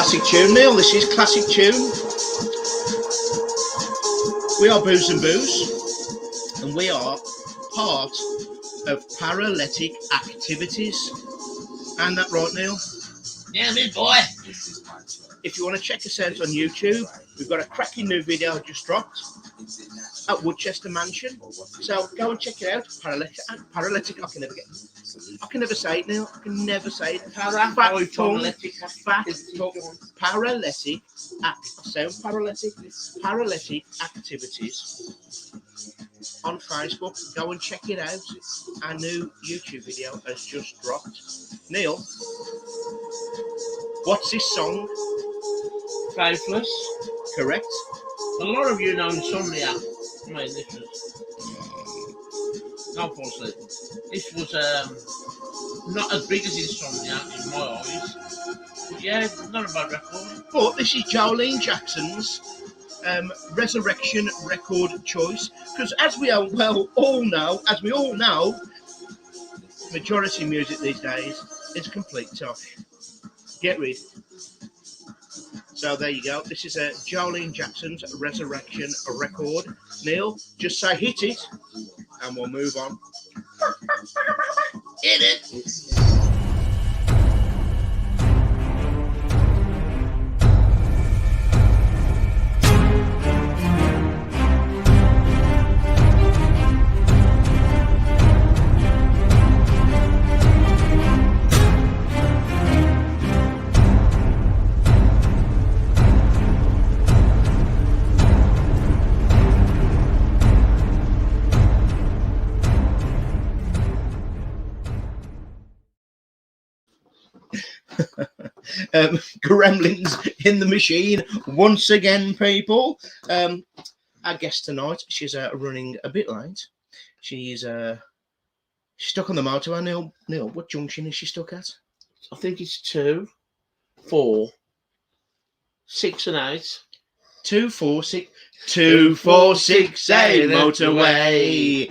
classic tune, Neil. This is classic tune. We are Booze and Booze, and we are part of paralytic activities. And that right, Neil? Yeah, me boy. If you want to check us out on YouTube, we've got a cracking new video just dropped at Woodchester Mansion. So go and check it out. Paralytic. I can never say it, Neil. I can never say it. Paralytic. Paralytic activities on Facebook. Go and check it out. Our new YouTube video has just dropped. Neil, what's this song? Faithless. Correct. A lot of you know Insomnia. I mean, this was unfortunately, this was not as big as Insomnia in my eyes. But yeah, not a bad record. But this is Jolene Jackson's Resurrection record choice, because as we all know, majority music these days is complete tosh. Get rid. So there you go. This is Jolene Jackson's Resurrection record. Neil, just say hit it, and we'll move on. Hit it. Gremlins in the machine once again, people. Our guest tonight, she's running a bit late. She's stuck on the motorway. Neil, what junction is she stuck at? I think it's 2, 4, 6 and 8. 246 246A motorway.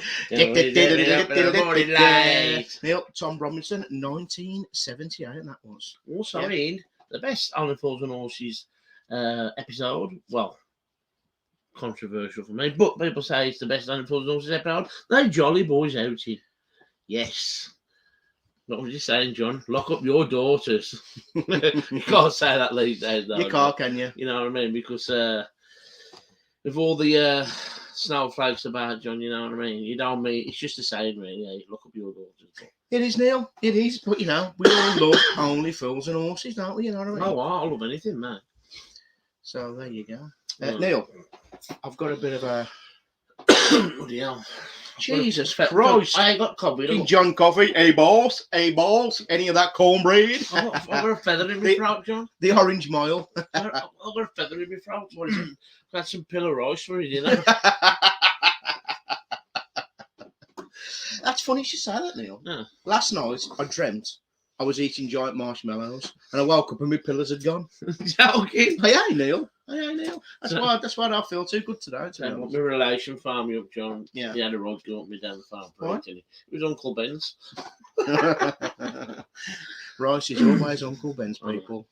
Neil, Tom Robinson, 1978, that was. Also, I mean, the best Only Fools and Horses episode. Well, controversial for me, but people say it's the best Only Fools and Horses episode. No Jolly Boys outed. Yes. What was you saying, John? Lock up your daughters. You can't say that these days, though. You can't, can you? You know what I mean? Because with all the snowflakes about, John, you know what I mean? You don't mean, it's just a saying, really. Yeah, lock up your daughters. It is, Neil. It is. But, we all love Only Fools and Horses, don't we? You know what I mean? Oh, I love anything, man. So, there you go. Neil, I've got a bit of a... Bloody hell. Jesus Christ. I ain't got coffee. King John coffee, balls, any of that cornbread? I've got a feather in my throat, John. The orange mile. I've got a feather in my throat. What is it? I've had some pillow rice for you, dinner. That's funny you should say that, Neil. Yeah. Last night, I dreamt I was eating giant marshmallows, and I woke up and my pillows had gone. Joking? Hey, Neil. That's why I don't feel too good today. My relation farmed me up, John. Yeah. He had a rod go up me down the farm. Right. It was Uncle Ben's. Rice is always Uncle Ben's, people.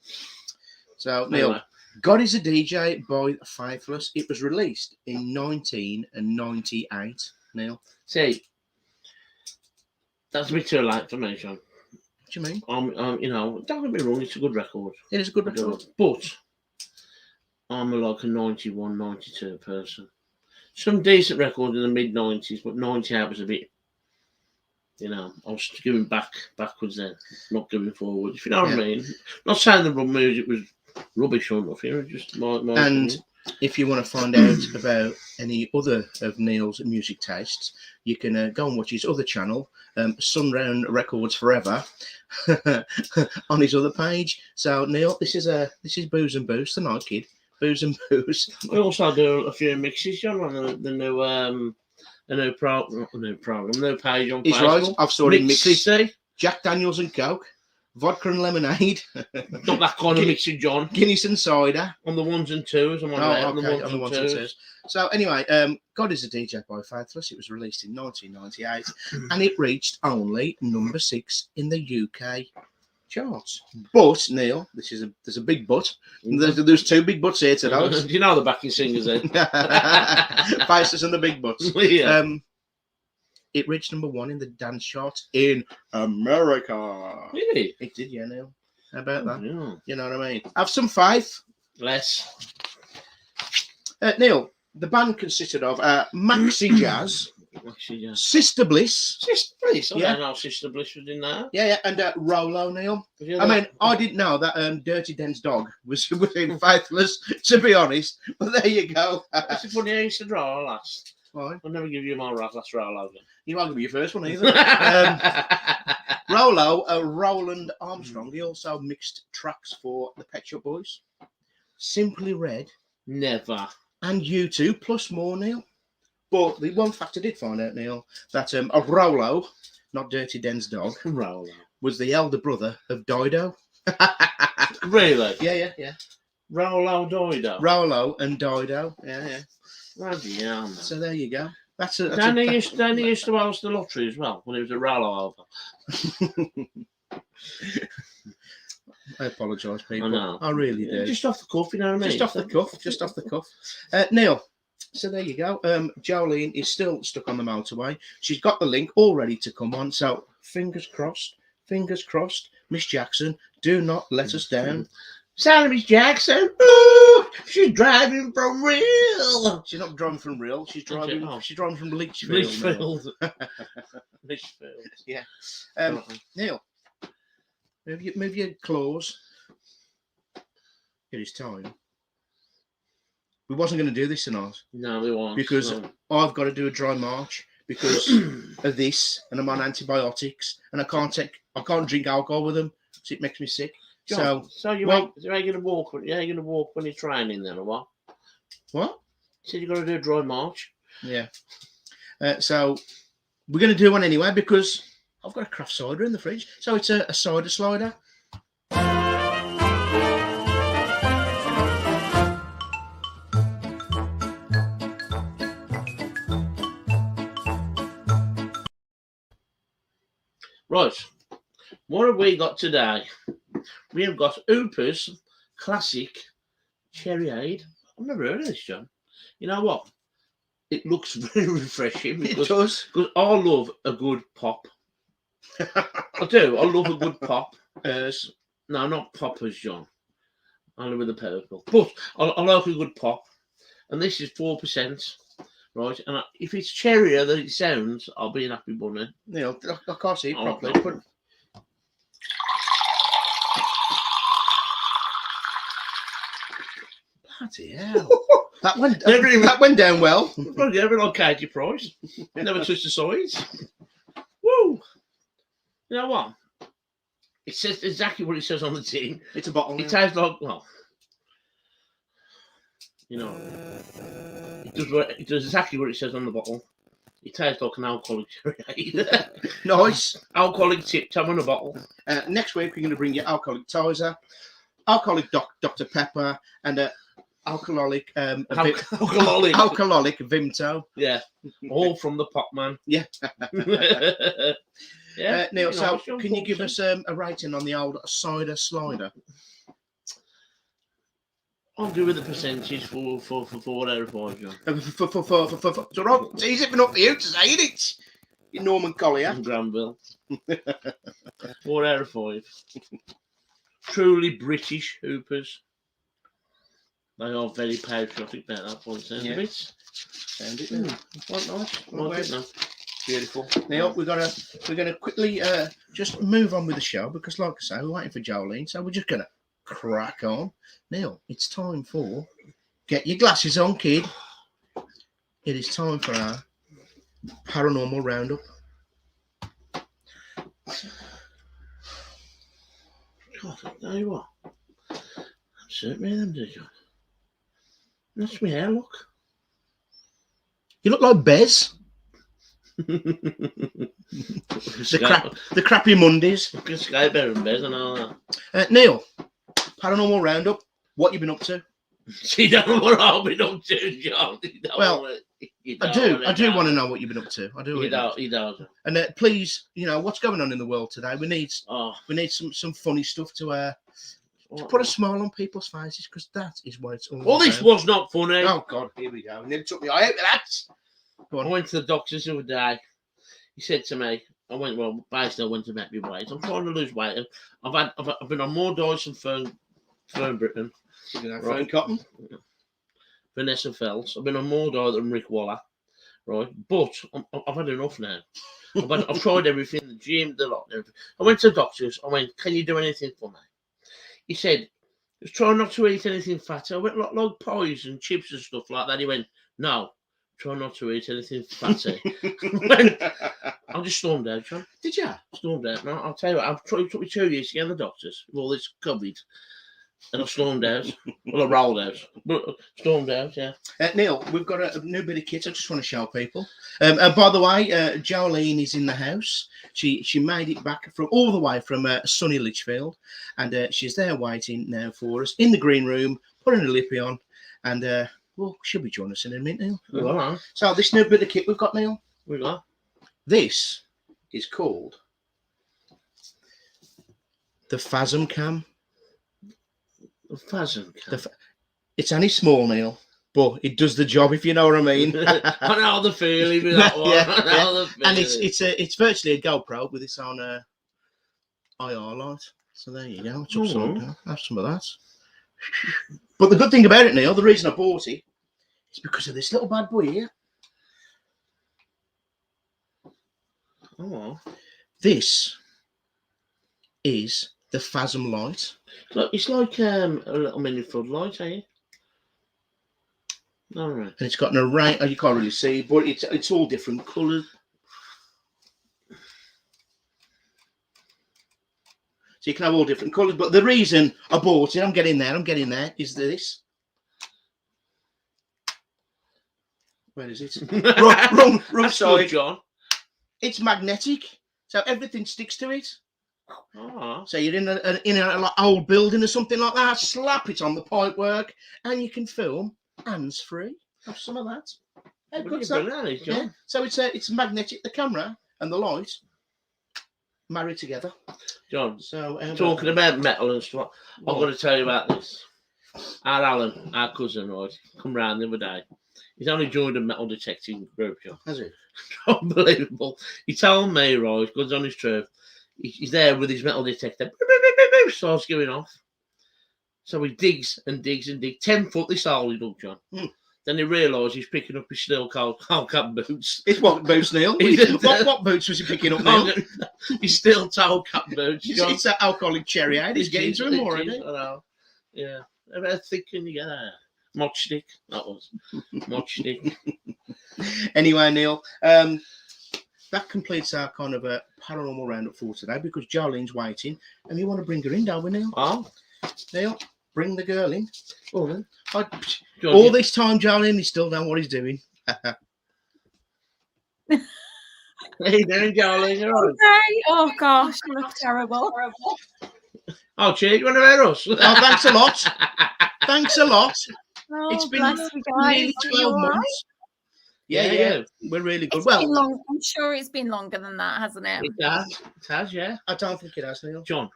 So, Neil, God is a DJ by Faithless. It was released in 1998, Neil. See, that's a bit too late for me, John. What do you mean? Don't get me wrong, it's a good record. It is a good record. But I'm like a 91, 92 person. Some decent records in the mid-90s, but 98 was a bit, I was going backwards then, not going forward, if you know what I mean. Not saying the music was rubbish or nothing, just my And opinion. If you want to find out about any other of Neil's music tastes, you can go and watch his other channel, Sunround Records Forever, on his other page. So, Neil, this is Booze and Booze tonight, kid. Booze and Booze. We also do a few mixes, John, on the new program, new page on He's Facebook. right. I've sorted mixes. See? Jack Daniels and Coke, vodka and lemonade. Not that kind of mixing, John. Guinness and cider. On the 1s and 2s. I'm on the ones and twos. So anyway, God is a DJ by Faithless. It was released in 1998 and it reached only number 6 in the UK. charts. But Neil, there's a big but. There's two big buts here tonight. You know the backing singers then. Faces and the big butts. Yeah. It reached number 1 in the dance charts in America. Really? It did, yeah, Neil. How about that? Yeah. You know what I mean? Have some faith. Less. Neil, the band consisted of Maxi Jazz, Actually, yeah. Sister Bliss. Sister Bliss. I Yeah. don't know Sister Bliss was in there. Yeah, and Rolo, Neil. Yeah, I mean, I didn't know that Dirty Den's dog was in Faithless, to be honest. But there you go. It's funny I used to draw last. Right. I'll never give you my last Rolo again. You won't give me your first one either. Rolo, Roland Armstrong, he also mixed tracks for the Pet Shop Boys, Simply Red, Never. and U2, plus more, Neil. But the one fact I did find out, Neil, that Rolo, not Dirty Den's dog, Rolo. was the elder brother of Dido. Really? Yeah. Rolo Dido. Rolo and Dido. Yeah. Bloody hell, man. So there you go. That's a Danny used to host the lottery as well when he was a Rolo over. I apologise, people. I know. I really do. Just off the cuff, you know what I mean? Just off the cuff. Neil, so there you go. Jolene is still stuck on the motorway. She's got the link all ready to come on. So fingers crossed, Miss Jackson, do not let us down. Sorry, Miss Jackson. Ooh, she's driving from real. She's not driving from real. She's driving. Oh. She's driving from Lichfield. Lichfield. Yeah. Neil, move your claws. It is time. We wasn't going to do this tonight. No, we won't. Because I've got to do a dry march because of this, and I'm on antibiotics, and I can't drink alcohol with them, so it makes me sick. John, so you ain't gonna walk? You ain't gonna walk when you're training then, or what? What? You said you got to do a dry march. Yeah. So we're going to do one anyway because I've got a craft cider in the fridge. So it's a cider slider. Right. What have we got today? We have got Hooper's Classic Cherryade. I've never heard of this, John. You know what? It looks very refreshing. It does. Because I love a good pop. I do. I love a good pop. No, not poppers, John. Only with the purple. But I like a good pop. And this is 4%. Right. And if it's cherrier than it sounds, I'll be an happy bunny. Neil, I can't see it properly. But... Bloody hell. that went down well. Bloody hell, like Katie Price. Never touched the sides. Woo! You know what? It says exactly what it says on the tin. It's a bottle. It tastes like, well, you know, it does exactly what it says on the bottle. It tastes like an alcoholic cherry. Nice. Alcoholic tip top on a bottle. Next week, we're going to bring you alcoholic Tizer, alcoholic Dr. Pepper, and alcoholic alcoholic Vimto. Yeah, all from the pop man. Yeah. Yeah. Neil, so can you give us a rating on the old cider slider? I'll do with the percentage for 4 out of 5, John. It's all right. It's easy enough for you to say it. You Norman Collier. Granville. 4 out of 5. Truly British Hoopers. They are very patriotic about that point, sound of it. Sound it. Quite nice. Beautiful. Neil, we're gonna quickly just move on with the show because, like I say, we're waiting for Jolene, so we're just gonna crack on. Neil, it's time for get your glasses on, kid. It is time for our paranormal roundup. God, I tell you what. I'm certain of them, did you? That's my hair, look. You look like Bez. the crappy Mondays. Sky Bear and Bez and all that. Neil, paranormal roundup. What you been up to? You don't know what I've been up to, John. I do want to know what you've been up to. I do. You don't. And please, what's going on in the world today? We need Oh, some funny stuff to put a smile on people's faces, because that is what it's all well, about. this was not funny. Oh God, here we go. Nearly took me eye out with that. Go on. I went to the doctor's the other day. He said to me, I went to make me weight. I'm trying to lose weight. And I've been on more diets than Fern Britton. Fern Cotton. Vanessa Phelps. I've been on more diet than Rick Waller, right? But I've had enough now. I've tried everything, the gym, the lot. Everything. I went to the doctors. I went, can you do anything for me? He said, just try not to eat anything fatty. I went like pies and chips and stuff like that. He went, no, try not to eat anything fatty. I just stormed out, John. Did you? Stormed out. No, I'll tell you what, it took me 2 years to get to the doctors with all this COVID. And I stormed out. Well, I rolled out. But stormed out, yeah. Neil, we've got a new bit of kit I just want to show people. By the way, Jolene is in the house. She made it back all the way from sunny Lichfield. And she's there waiting now for us in the green room, putting a lippy on. And, she'll be joining us in a minute, Neil. Well, so this new bit of kit we've got, Neil. we got. This is called the Phasm Cam. The Phasm Cam. It's only small, Neil, but it does the job, if you know what I mean. I know the feeling with that one. Yeah. And it's virtually a GoPro with its own IR light. So there you go. Have some of that. But the good thing about it, Neil, the reason I bought it is because of this little bad boy here. Oh, this is the Phasm light. Look, it's like a little mini floodlight, eh? All right. And it's got an array. You can't really see, but it's all different colours. So you can have all different colours. But the reason I bought it, I'm getting there, is this. Where is it? wrong side. John. It's magnetic, so everything sticks to it. Oh. So you're in an old building or something like that, slap it on the pipework, and you can film hands-free. Have some of that. How good's that? Yeah. So it's magnetic, the camera and the light married together. John, so talking about metal and stuff, I'm going to tell you about this. Our Alan, our cousin, right, come round the other day. He's only joined a metal detecting group, John. Has he? Unbelievable. He told me, right, God's on his truth, he's there with his metal detector, starts going off. So he digs and digs and digs. 10 foot this hole he dug, John. Then he realised he's picking up his steel cold cap boots. It's what boots, Neil? What boots was he picking up, Neil? His steel toe cap boots. It's that alcoholic cherry, eh? He's getting to him already. I know. Yeah. How thick can you get out? Moch stick. That was. Moch stick. Anyway, Neil, that completes our kind of a paranormal roundup for today, because Jolene's waiting and you want to bring her in, don't we, Neil? Oh. Neil, bring the girl in. Oh, then. All this time, Jolene, he still don't know what he's doing. Hey, there, Jolene. You're right. Okay. Oh gosh, you look terrible. Oh, cheers. You want to wear us? Oh, thanks a lot. Thanks a lot. Oh, it's been bless you guys. nearly 12 months. Right? Yeah, we're really good. It's been long. I'm sure it's been longer than that, hasn't it? It has, yeah. I don't think it has, Neil. John,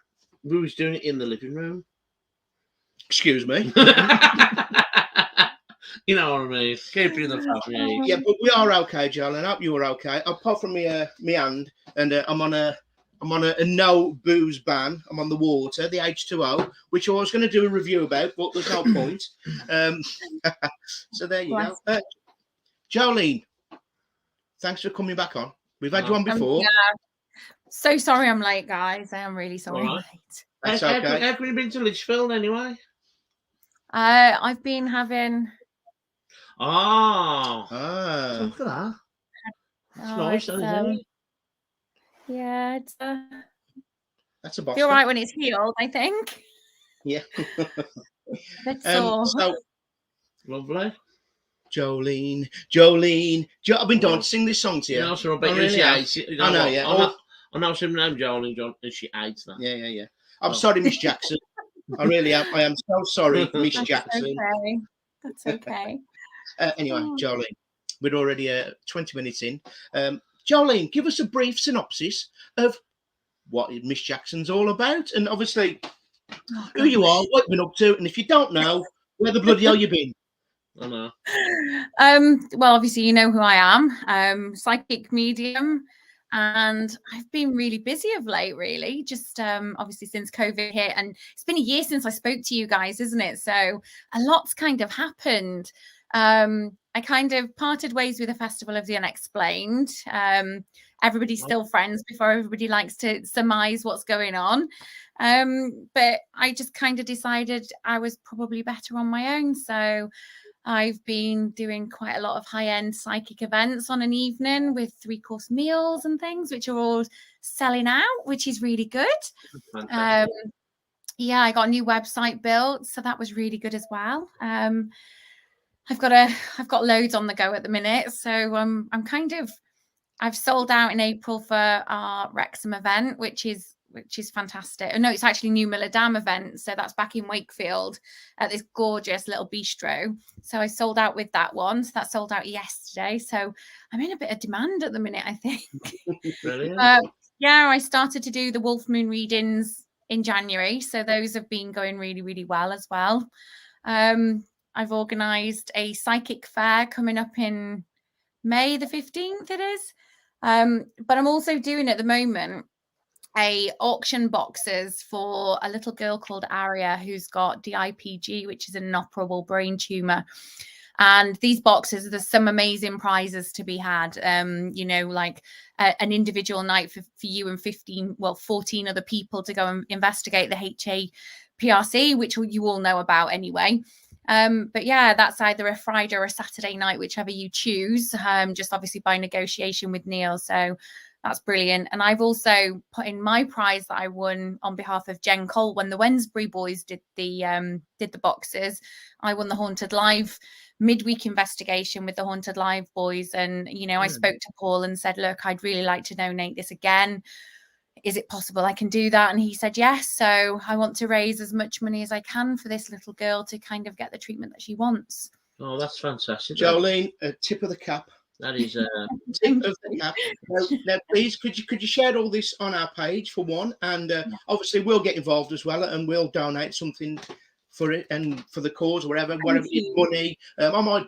we was doing it in the living room. Excuse me. You know what I mean? Keep it in the family. Yeah, but we are okay, Jolene. I hope you are okay. Apart from me hand, and I'm on a no booze ban. I'm on the water, the H2O, which I was going to do a review about, but there's no point. So there you go. Jolene, thanks for coming back on. We've had you on before. So sorry I'm late, guys. I am really sorry I'm late. That's okay. How have you been to Lichfield anyway? I've been having. Look at that. It's nice, isn't it? Yeah, it's that's a boss. feel right when it's healed, I think. Yeah. It's sore. So lovely. Jolene. I've been dying to sing this song to you. No, so I bet you she hates it. I know, yeah. I know some name Jolene, John, and she hates that. Yeah. I'm sorry, Miss Jackson. I really am. I am so sorry, Miss Jackson. Okay. That's okay. Anyway, Jolene, we're already 20 minutes in. Jolene, give us a brief synopsis of what Miss Jackson's all about, and obviously who you are, what you've been up to, and if you don't know, where the bloody hell you been? I know. Well, obviously, you know who I am. Psychic medium, and I've been really busy of late, really. Just obviously since COVID hit, and it's been a year since I spoke to you guys, isn't it? So a lot's kind of happened. I kind of parted ways with the Festival of the Unexplained. Everybody's still friends before everybody likes to surmise what's going on. But I just kind of decided I was probably better on my own. So I've been doing quite a lot of high-end psychic events on an evening with 3-course meals and things, which are all selling out, which is really good. Yeah, I got a new website built, so that was really good as well. I've got loads on the go at the minute, so I've sold out in April for our Wrexham event, which is fantastic. No, it's actually New Miller Dam event, so that's back in Wakefield at this gorgeous little bistro. So I sold out with that one. So that sold out yesterday. So I'm in a bit of demand at the minute, I think. Brilliant. Yeah, I started to do the Wolf Moon readings in January, so those have been going really, really well as well. I've organised a psychic fair coming up in May the 15th, it is. But I'm also doing at the moment a auction boxes for a little girl called Aria who's got DIPG, which is an inoperable brain tumor. And these boxes, there's some amazing prizes to be had. Like an individual night for you and 14 other people to go and investigate the HAPRC, which you all know about anyway. But yeah, that's either a Friday or a Saturday night, whichever you choose, just obviously by negotiation with Neil. So that's brilliant. And I've also put in my prize that I won on behalf of Jen Cole when the Wednesbury boys did the boxes. I won the Haunted Live midweek investigation with the Haunted Live boys. And, I spoke to Paul and said, look, I'd really like to donate this again. Is it possible I can do that? And he said, yes. So I want to raise as much money as I can for this little girl to kind of get the treatment that she wants. Oh, that's fantastic. Jolene, tip of the cap. That is tip of the cap. Now, please, could you share all this on our page for one? And obviously we'll get involved as well, and we'll donate something for it and for the cause or whatever it is, money. I might,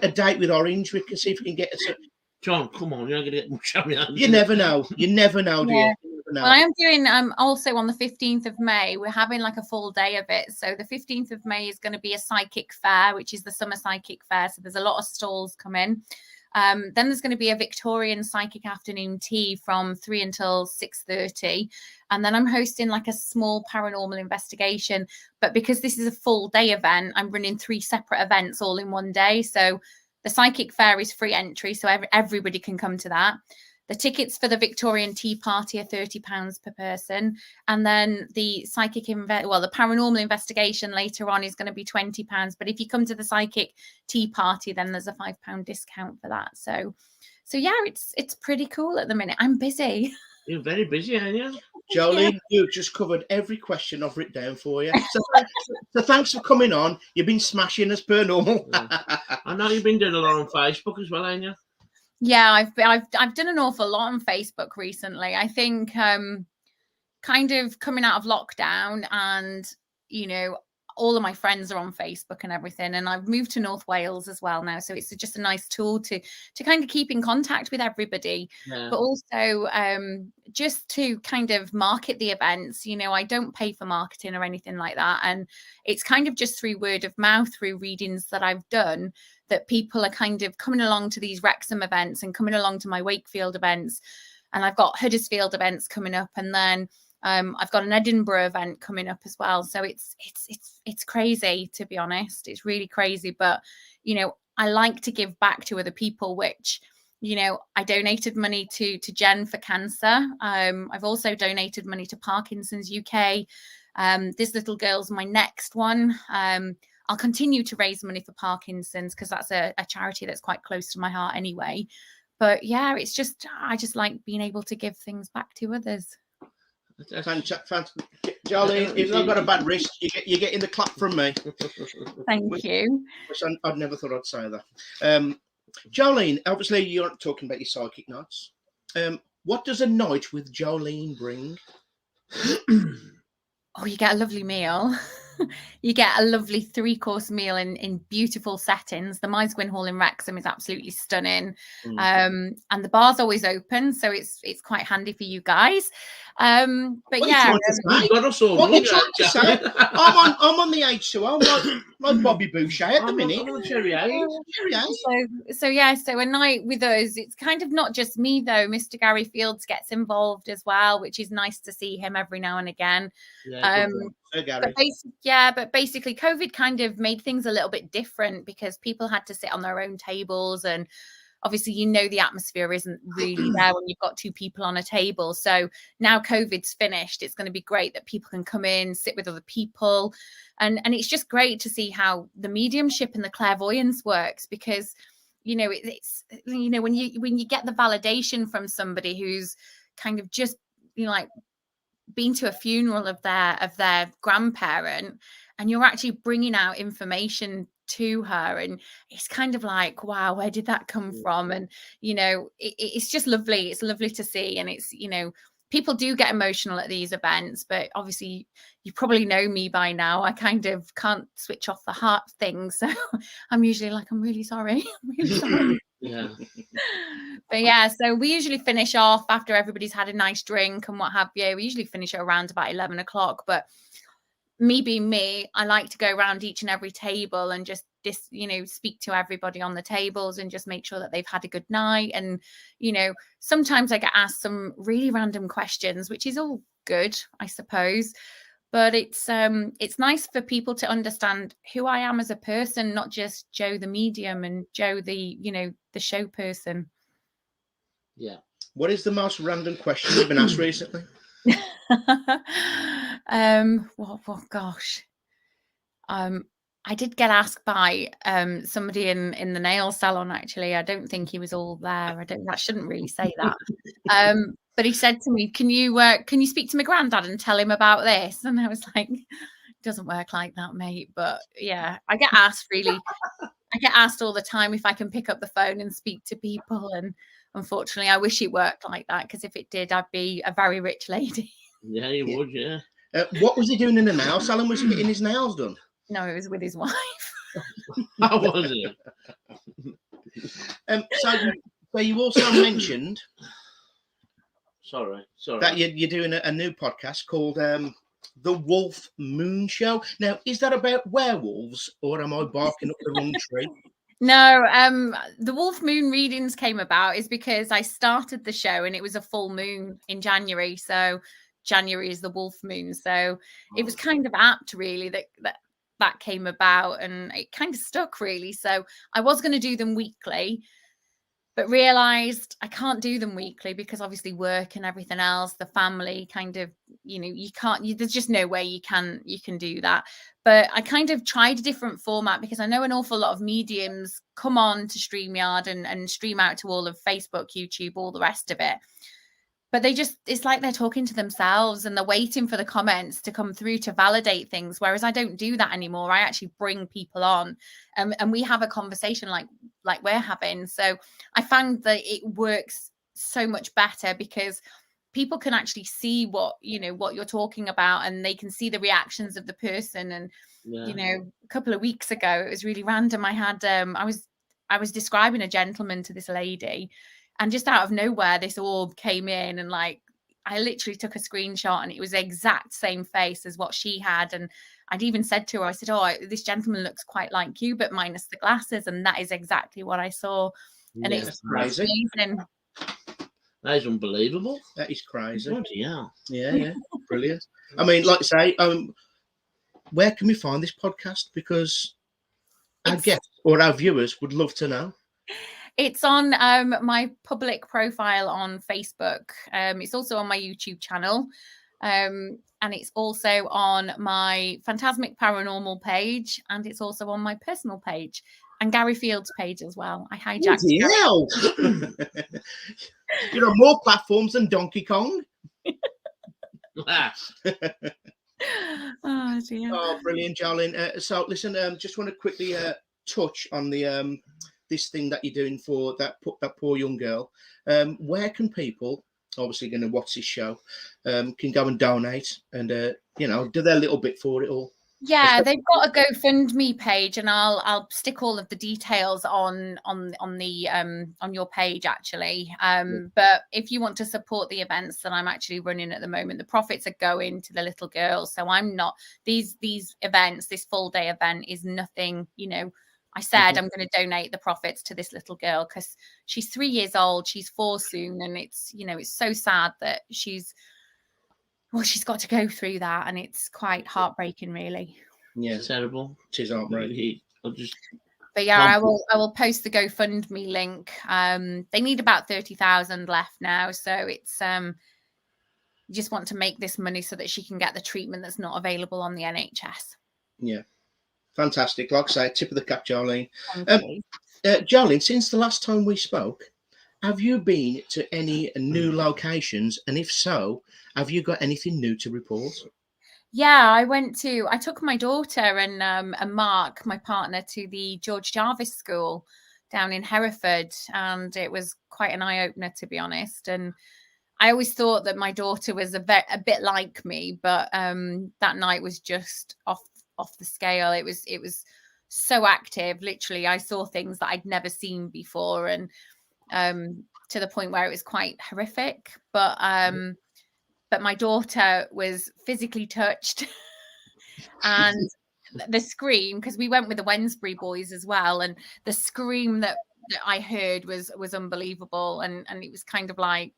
a date with Orange. We can see if we can get us. John, come on, you're not going to get much out of me. You never know. You never know, do you? Well, I am doing also on the 15th of May, we're having like a full day of it. So the 15th of May is going to be a psychic fair, which is the summer psychic fair. So there's a lot of stalls coming. Then there's going to be a Victorian psychic afternoon tea from 3 until 6:30. And then I'm hosting like a small paranormal investigation. But because this is a full day event, I'm running 3 separate events all in one day. So the psychic fair is free entry. So everybody can come to that. The tickets for the Victorian tea party are £30 per person. And then the the paranormal investigation later on is going to be £20. But if you come to the psychic tea party, then there's a £5 discount for that. So yeah, it's pretty cool at the minute. I'm busy. You're very busy, aren't you? Jolene, you've just covered every question I've written down for you. So thanks for coming on. You've been smashing as per normal. I know you've been doing a lot on Facebook as well, ain't you? Yeah, I've done an awful lot on Facebook recently. I think kind of coming out of lockdown, and all of my friends are on Facebook and everything, and I've moved to North Wales as well now, so it's just a nice tool to kind of keep in contact with everybody, but also just to kind of market the events. I don't pay for marketing or anything like that, and it's kind of just through word of mouth, through readings that I've done, that people are kind of coming along to these Wrexham events and coming along to my Wakefield events, and I've got Huddersfield events coming up, and then I've got an Edinburgh event coming up as well. So it's crazy, to be honest. It's really crazy. But, I like to give back to other people, which, I donated money to Jen for cancer. I've also donated money to Parkinson's UK. This little girl's my next one. I'll continue to raise money for Parkinson's because that's a charity that's quite close to my heart anyway. But yeah, I just like being able to give things back to others. Jolene, if I've got a bad wrist, you're getting the clap from me. Thank you. Which I'd never thought I'd say that. Jolene, obviously you're not talking about your psychic nights. What does a night with Jolene bring? Oh, you get a lovely meal. You get a lovely 3-course meal in beautiful settings. The Maesgwyn Hall in Wrexham is absolutely stunning. And the bar's always open, so it's quite handy for you guys. But What yeah, are you trying to say? You've got us all What are you wrong, trying to actually. say? I'm on the H2O, like Bobby Boucher at the I'm minute. on Cherry Aid. Cherry Aid. So a night with us, it's kind of not just me though. Mr. Gary Fields gets involved as well, which is nice to see him every now and again. Yeah, Gary. But basically COVID kind of made things a little bit different because people had to sit on their own tables, and obviously the atmosphere isn't really there when you've got 2 people on a table. So now COVID's finished, it's going to be great that people can come in, sit with other people, and it's just great to see how the mediumship and the clairvoyance works, because it's when you get the validation from somebody who's kind of just like been to a funeral of their grandparent, and you're actually bringing out information to her, and it's kind of like, wow, where did that come from? And it's just lovely. It's lovely to see, and it's people do get emotional at these events, but obviously you probably know me by now. I kind of can't switch off the heart thing, so I'm usually like, I'm really sorry. I'm really sorry. yeah. But yeah, so we usually finish off after everybody's had a nice drink and what have you. We usually finish at around about 11 o'clock. But me being me, I like to go around each and every table and just speak to everybody on the tables and just make sure that they've had a good night. And sometimes I get asked some really random questions, which is all good, I suppose. But it's nice for people to understand who I am as a person, not just Joe the medium and Joe the the show person. Yeah. What is the most random question you've been asked recently? Gosh. I did get asked by somebody in the nail salon, actually. I don't think he was all there. I shouldn't really say that. But he said to me, can you speak to my granddad and tell him about this? And I was like, it doesn't work like that, mate. But yeah, I get asked all the time if I can pick up the phone and speak to people. And unfortunately, I wish it worked like that, because if it did, I'd be a very rich lady. Yeah, you would, yeah. What was he doing in the nail salon? Was he getting his nails done? No, it was with his wife. How was it? So you also mentioned Sorry. that you're doing a new podcast called The Wolf Moon Show. Now, is that about werewolves, or am I barking up the wrong tree? No, the Wolf Moon readings came about is because I started the show and it was a full moon in January. So January is the Wolf Moon. So it was kind of apt, really, that came about, and it kind of stuck, really. So I was going to do them weekly, but realized I can't do them weekly because obviously work and everything else, the family kind of, you can't, there's just no way you can do that. But I kind of tried a different format, because I know an awful lot of mediums come on to StreamYard and stream out to all of Facebook, YouTube, all the rest of it. But it's like they're talking to themselves and they're waiting for the comments to come through to validate things. Whereas I don't do that anymore. I actually bring people on and we have a conversation like we're having. So I found that it works so much better, because people can actually see what you're talking about, and they can see the reactions of the person. And, a couple of weeks ago, it was really random. I had, I was describing a gentleman to this lady, and just out of nowhere, this orb came in, and I literally took a screenshot, and it was the exact same face as what she had. And I'd even said to her, I said, oh, this gentleman looks quite like you, but minus the glasses. And that is exactly what I saw. And it's crazy. amazing. That is unbelievable. That is crazy. Bloody hell. Yeah. Brilliant. I mean, like I say, where can we find this podcast? Because our guests or our viewers would love to know. It's on my public profile on Facebook. It's also on my YouTube channel. And it's also on my Phantasmic Paranormal page. And it's also on my personal page and Gary Fields' page as well. I hijacked Gary. You're on more platforms than Donkey Kong. Oh, dear. Oh, brilliant, Jolene. So listen, just want to quickly touch on the this thing that you're doing for that poor young girl, where can people, obviously going to watch this show, can go and donate and do their little bit for it all? Yeah, they've got a GoFundMe page, and I'll stick all of the details on your page actually. But if you want to support the events that I'm actually running at the moment, the profits are going to the little girl. So I'm not these events. This full day event is nothing. I said I'm going to donate the profits to this little girl because she's 3 years old. She's 4 soon, and it's so sad that she's got to go through that, and it's quite heartbreaking, really. Yeah, It's terrible. It is heartbreaking. But yeah, I will post the GoFundMe link. They need about 30,000 left now, so it's just want to make this money so that she can get the treatment that's not available on the NHS. Yeah, fantastic. Like I say, tip of the cap, Jolene. Thank you. Jolene, since the last time we spoke, have you been to any new locations? And if so, have you got anything new to report? Yeah, I took my daughter and Mark, my partner, to the George Jarvis School down in Hereford. And it was quite an eye-opener, to be honest. And I always thought that my daughter was a bit like me, but that night was just off the scale. It was so active. Literally, I saw things that I'd never seen before, and to the point where it was quite horrific. But my daughter was physically touched, and the scream, because we went with the Wednesbury boys as well, and the scream that I heard was unbelievable, and it was kind of like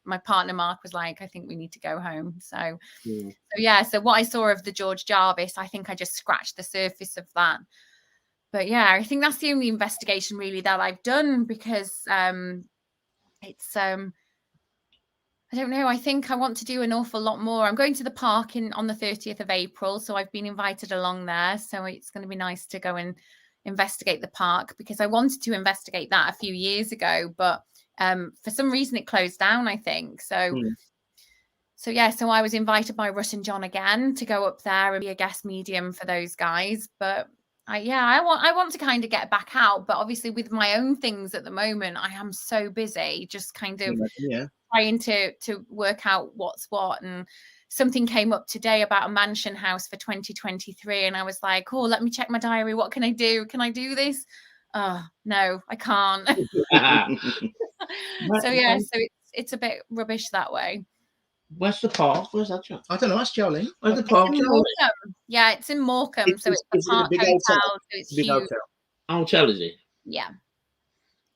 my partner Mark was like, I think we need to go home. So what I saw of the George Jarvis, I think I just scratched the surface of that. But yeah, I think that's the only investigation really that I've done, because it's I don't know. I think I want to do an awful lot more. I'm going to the park on the 30th of April, so I've been invited along there. So it's going to be nice to go and investigate the park, because I wanted to investigate that a few years ago, but for some reason it closed down, I think. So I was invited by Russ and John again to go up there and be a guest medium for those guys. But I want to kind of get back out, but obviously with my own things at the moment, I am so busy, just kind of trying to work out what's what. And something came up today about a mansion house for 2023, and I was like, oh, let me check my diary. What can I do? Can I do this? Oh no, I can't. So it's a bit rubbish that way. Where's the park? Where's that, John? I don't know. Ask Jolene. Where's the park? Yeah, it's in Morecambe. So it's the park hotel. So it's big huge. Hotel, is it? Yeah.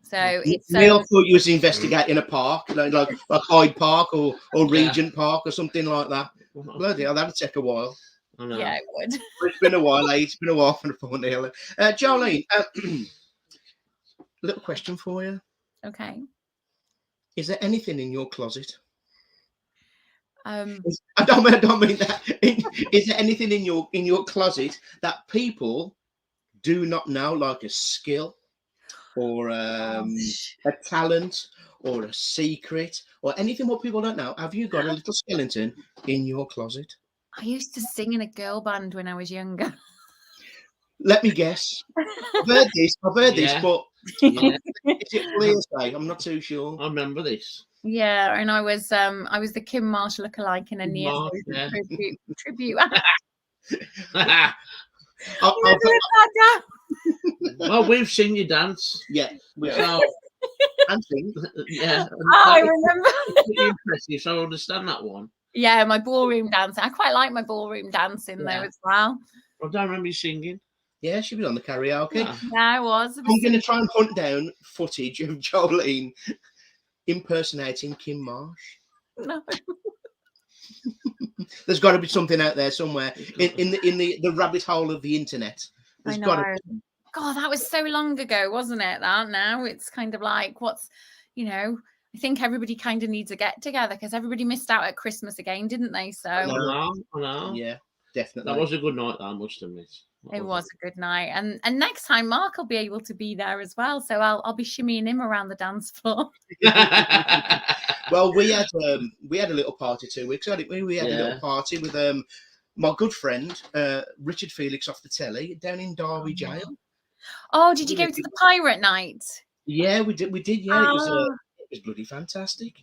So it's. Neil thought you was investigating a park, like Hyde Park or Regent Park or something like that. Bloody hell, that'd take a while. I know. Yeah, it would. It's been a while, It's been a while for the poor Neil. Jolene, little question for you. Okay. Is there anything in your closet? I don't mean that. Is there anything in your closet that people do not know, like a skill or a talent or a secret or anything what people don't know? Have you got a little skeleton in your closet? I used to sing in a girl band when I was younger. Let me guess. I've heard this, but is it clear? I'm not too sure. I remember this. Yeah, and I was the Kim Marsh lookalike in a near tribute. Well, we've seen you dance. Yeah, dancing. Yeah. I remember. Pretty impressive. So I understand that one. Yeah, my ballroom dancing. I quite like my ballroom dancing though as well. I don't remember you singing. Yeah, she was on the karaoke. Yeah, I was. I'm going to try and hunt down footage of Jolene impersonating Kim Marsh. No. There's got to be something out there somewhere in the rabbit hole of the internet. I know. God, that was so long ago, wasn't it? That now it's kind of like I think everybody kind of needs a get together, because everybody missed out at Christmas again, didn't they? So I know. Yeah, definitely. That was a good night, I must admit. It was a good night, and next time Mark will be able to be there as well, so I'll be shimmying him around the dance floor. Well, we had a little party 2 weeks ago, didn't we? We had a little party with my good friend Richard Felix off the telly down in Derby Jail. Oh, did you go to the pirate night? Yeah, we did. We did. Yeah, Ah, it was bloody fantastic.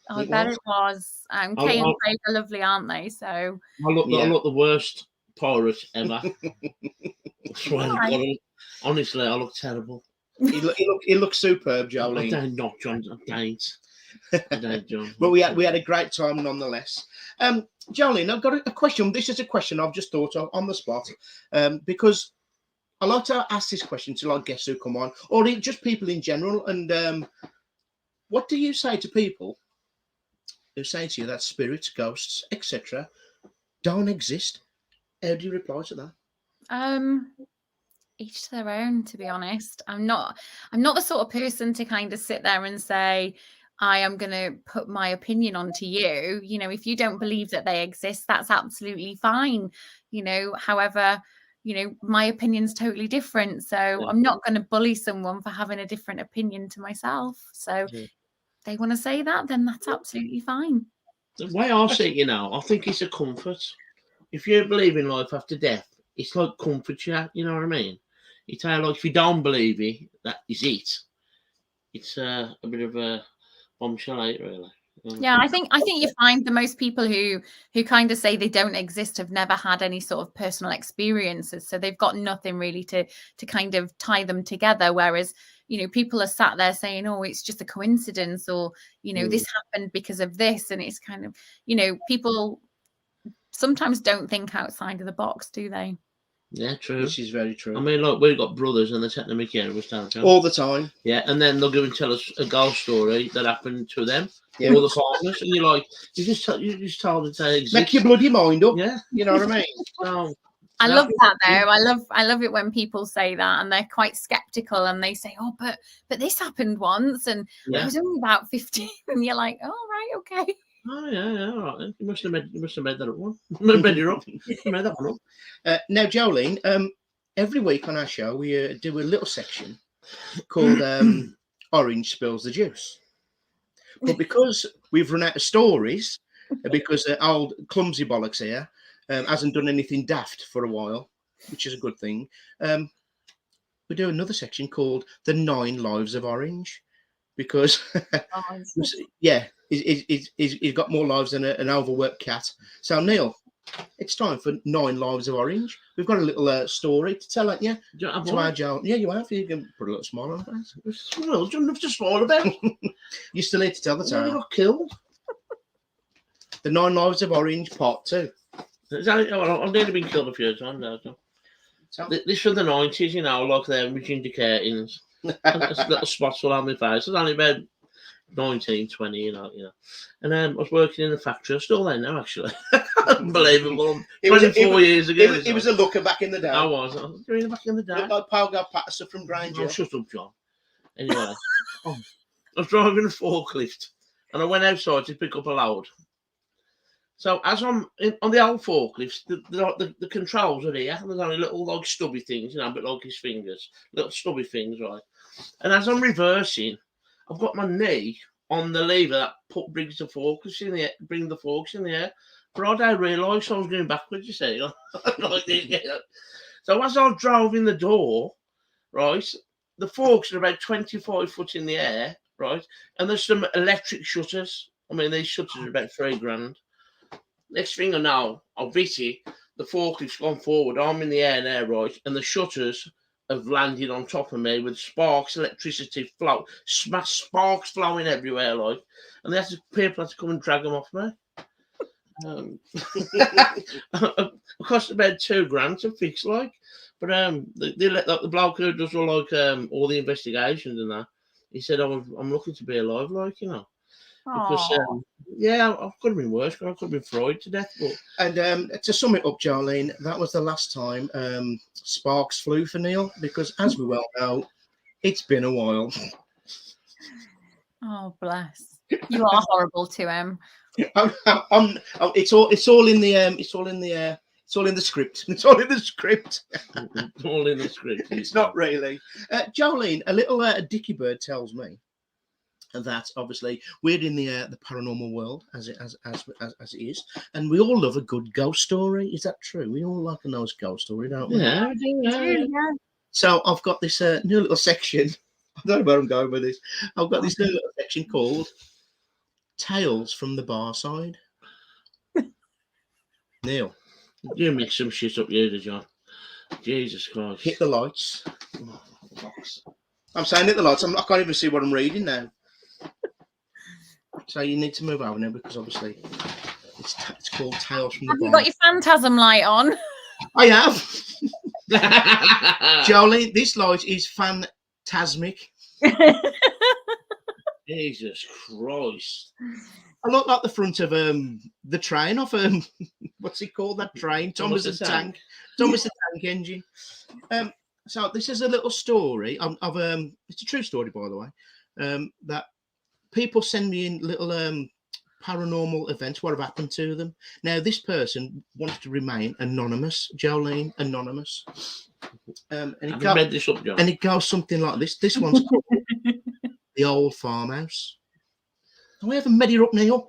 I It bet was. it was. I, Kay and I, Craig are lovely, aren't they? So I Yeah. look the worst pirate ever. I swear to Why? God, honestly, I look terrible. He looked superb, I Jolene. don't not, John. I don't, John. But we had a great time nonetheless. Jolene, I've got a question. This is a question I've just thought of on the spot, because I like to ask this question to like guests who come on, or just people in general. And what do you say to people who say to you that spirits, ghosts, etc., don't exist? How do you reply to that? Each to their own, to be honest. I'm not the sort of person to kind of sit there and say, I am going to put my opinion onto you. You know, if you don't believe that they exist, that's absolutely fine. You know, however, you know, my opinion's totally different. So I'm not going to bully someone for having a different opinion to myself. So if they want to say that, then that's absolutely fine. The way I see it, you know, I think it's a comfort. If you believe in life after death, it's like comfort you. You know what I mean? It's like if you don't believe it, that is it. It's a bit of a bombshell, really. Yeah, I think you find the most people who kind of say they don't exist have never had any sort of personal experiences, so they've got nothing really to kind of tie them together. Whereas, you know, people are sat there saying, "Oh, it's just a coincidence," or, you know, this happened because of this, and it's kind of, you know, people sometimes don't think outside of the box, do they? Yeah, true. This is very true. I mean, look, we've got brothers and they're taking the mickey out of us, don't you? All the time. Yeah, and then they'll go and tell us a ghost story that happened to them, Yeah. or the partners, and you're like, you just told it they exist. Make your bloody mind up. Yeah, You know what I mean? So, I love that though. I love it when people say that and they're quite skeptical and they say, "Oh, but this happened once and I was only about 15," and you're like, "Oh, right, okay." Oh yeah, all right. Then. You must have made that up one. Made it up. You made that one up. Now, Jolene, every week on our show we do a little section called "Orange Spills the Juice," but because we've run out of stories, because old clumsy bollocks here hasn't done anything daft for a while, which is a good thing, we do another section called "The 9 Lives of Orange," because he's got more lives than an overworked cat. So, Neil, it's time for 9 Lives of Orange. We've got a little story to tell, haven't you? Do you have to our Joe. Yeah, you have. You can put a little smile on your face. Well, do you have to smile about? You're still here to tell the tale. You got killed. The 9 Lives of Orange, Part 2. I've nearly been killed a few times now. So. This was the 90s, you know, like them with indications. Little spots all on my face. I was only about 19, 20, you know. And I was working in a factory. I'm still there now, actually. Unbelievable. 24 years ago. He was a looker back in the day. I was doing it back in the day. Like Palgar Patterson from Granger. Oh, shut up, John. Anyway, I was driving a forklift and I went outside to pick up a load. So as I'm on the old forklifts, the controls are here. There's only little like stubby things, you know, a bit like his fingers, little stubby things, right? And as I'm reversing, I've got my knee on the lever that brings the forks in the air, But I don't realise I was going backwards. You see, like this. Yeah. So as I drove in the door, right, the forks are about 25 foot in the air, right, and there's some electric shutters. I mean, these shutters are about $3,000. Next thing I know, I've hit it, the forklift's gone forward, I'm in the air now, right, and the shutters have landed on top of me with sparks, electricity sparks flowing everywhere, like, and people had to come and drag them off me. It cost about $2,000 to fix, like, but the bloke who does all the investigations and that, he said, I'm lucky to be alive, like, you know. Because I could have been worse. I could have been fried to death. But... And to sum it up, Jolene, that was the last time sparks flew for Neil, because as we well know, it's been a while. Oh, bless! You are horrible to him. It's all in the script. It's all in the script. It's all in the script. It's not really. Jolene, a little Dicky Bird tells me that obviously we're in the paranormal world as it is, and we all love a good ghost story. Is that true? We all like a nice ghost story, don't we? Yeah. So I've got this new little section. I don't know where I'm going with this. I've got this new little section called Tales from the Bar Side. Neil, You mix some shit up, you, John. Jesus Christ. hit the lights. Oh, fuck's- I'm saying hit the lights. I can't even see what I'm reading now. So you need to move over now because obviously it's called Tales from the Have you Bar. got your phantasm light on? I have. Jolene, this light is phantasmic. Jesus Christ. I look like the front of the train off what's it called, that train? Thomas the Tank. Thomas the Tank Engine. So this is a little story of it's a true story, by the way. That people send me in little paranormal events, what have happened to them. Now this person wanted to remain anonymous, Jolene, anonymous. And Have you read this up, John? it goes something like this. This one's called The Old Farmhouse. Oh, I haven't made it up, Neil.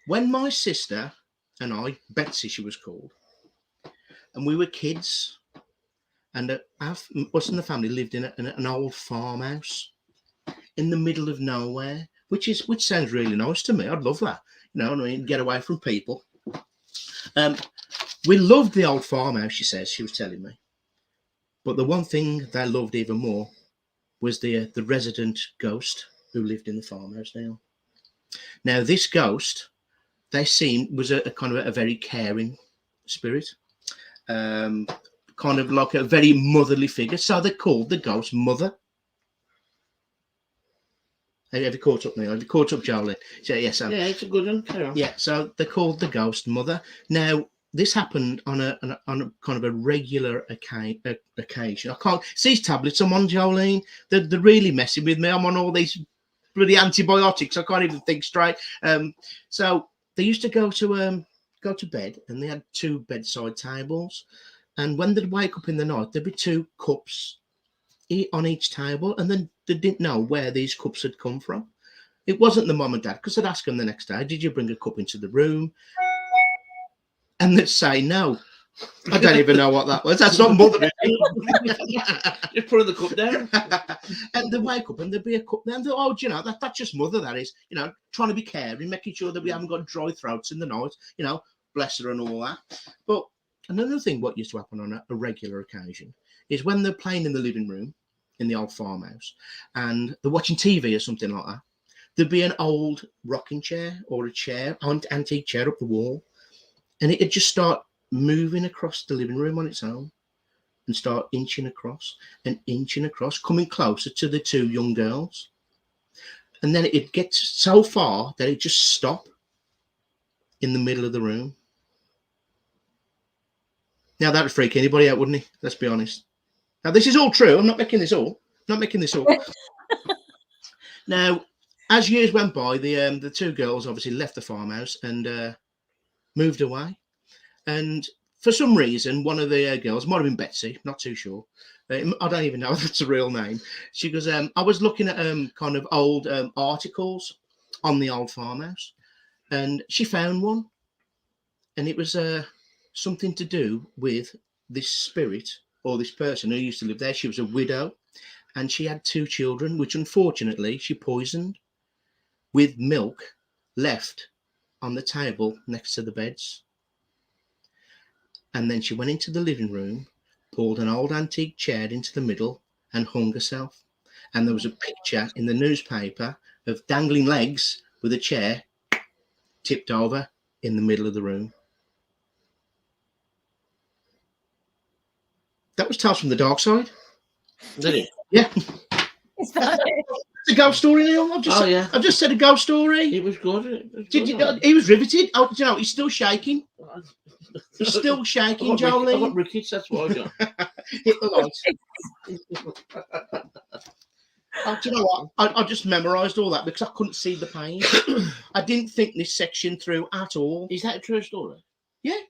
When my sister and I, Betsy she was called, and we were kids, and us and the family lived in an old farmhouse in the middle of nowhere, which sounds really nice to me. I'd love that. You know what I mean? Get away from people. We loved the old farmhouse, she was telling me. But the one thing they loved even more was the resident ghost who lived in the farmhouse now. Now, this ghost, they seemed, was a kind of a very caring spirit, kind of like a very motherly figure. So they called the ghost Mother. Have you caught up, Neil? Have you caught up, Jolene? So, yes, yeah, it's a good one. Carry on. yeah, so they called the ghost Mother. Now, this happened on a kind of a regular occasion. I can't see these tablets I'm on, Jolene. They're really messing with me. I'm on all these bloody antibiotics. I can't even think straight. So they used to go to bed, and they had 2 bedside tables. And when they'd wake up in the night, there'd be 2 cups on each table, and then they didn't know where these cups had come from. It wasn't the mum and dad, because I'd ask them the next day, did you bring a cup into the room? And they'd say no. I don't even know what that was. That's not mother. Just putting the cup down. And they wake up and there'd be a cup there. And they're, oh, you know, that's just mother, that is. You know, trying to be caring, making sure that we haven't got dry throats in the night. You know, bless her and all that. But another thing what used to happen on a regular occasion is when they're playing in the living room in the old farmhouse and they're watching TV or something like that, there'd be an old rocking chair or a chair, antique chair up the wall, and it'd just start moving across the living room on its own and start inching across, coming closer to the 2 young girls. And then it'd get so far that it'd just stop in the middle of the room. Now, that would freak anybody out, wouldn't it? Let's be honest. Now, this is all true. I'm not making this up. Now, as years went by, the 2 girls obviously left the farmhouse and moved away. And for some reason, one of the girls, might have been Betsy, not too sure. I don't even know if that's a real name. She goes, I was looking at kind of old articles on the old farmhouse, and she found one. And it was something to do with this spirit or this person who used to live there. She was a widow, and she had 2 children, which unfortunately she poisoned with milk left on the table next to the beds. And then she went into the living room, pulled an old antique chair into the middle and hung herself. And there was a picture in the newspaper of dangling legs with a chair tipped over in the middle of the room. That was Tales from the Dark Side. Did it? Yeah. Is that it? It's a ghost story, Neil. I've just said a ghost story. It was good. He was riveted. Oh, you know, he's still shaking. He's still shaking, I got Jolene. rickets, that's what I got. Hit the lights. Oh, do you know what? I just memorised all that because I couldn't see the pain. I didn't think this section through at all. Is that a true story? Yeah.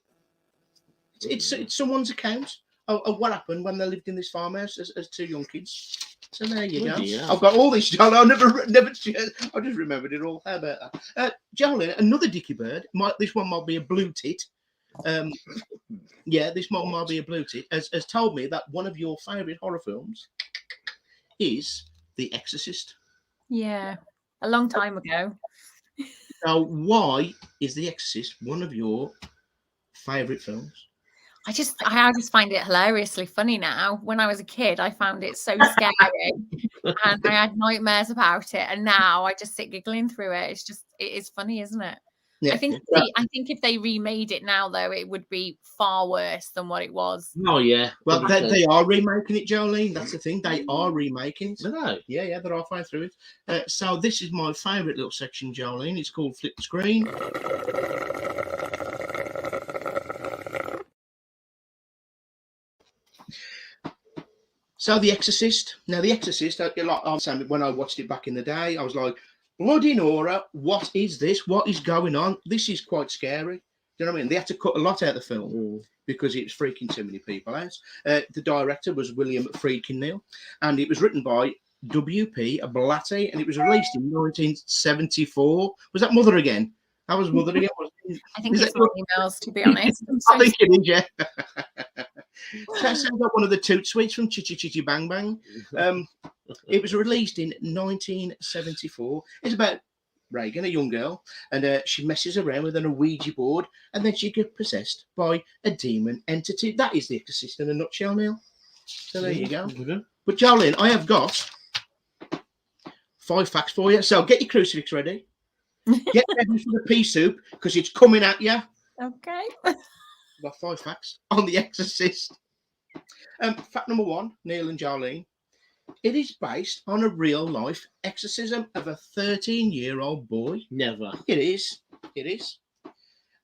It's someone's account of what happened when they lived in this farmhouse as 2 young kids. So there you go. Yeah. I've got all this. I never. I just remembered it all. How about that? Jolene, another dicky bird. This one might be a blue tit. Yeah, this might be a blue tick, has told me that one of your favourite horror films is The Exorcist. Yeah, a long time ago. Now, why is The Exorcist one of your favourite films? I just find it hilariously funny now. When I was a kid, I found it so scary, and I had nightmares about it. And now I just sit giggling through it. It is funny, isn't it? Yeah, I think if they remade it now, though, it would be far worse than what it was. Oh yeah. well, they are remaking it, Jolene. That's the thing. They are remaking it. No. Yeah, they're halfway through it. So this is my favourite little section, Jolene. It's called Flip the Screen. So The Exorcist. Now, The Exorcist, like I'm saying, when I watched it back in the day, I was like, bloody Nora, what is this? What is going on? This is quite scary. Do you know what I mean? They had to cut a lot out of the film because it was freaking too many people out. The director was William Friedkin Neal, and it was written by W.P. Blatty, and it was released in 1974. Was that Mother again? That was Mother again. I think it's my emails, to be honest. I think it is, yeah. Sounds like one of the toot sweets from Chitty Chitty Bang Bang. It was released in 1974. It's about Reagan, a young girl, and she messes around with an Ouija board, and then she gets possessed by a demon entity. That is The Exorcist in a nutshell, Neil. So there you go. But Jolene, I have got 5 facts for you. So get your crucifix ready. Get ready for the pea soup because it's coming at you. Okay. Got 5 facts on The Exorcist. Fact number 1, Neil and Jolene. It is based on a real life exorcism of a 13-year-old boy. Never. It is. It is.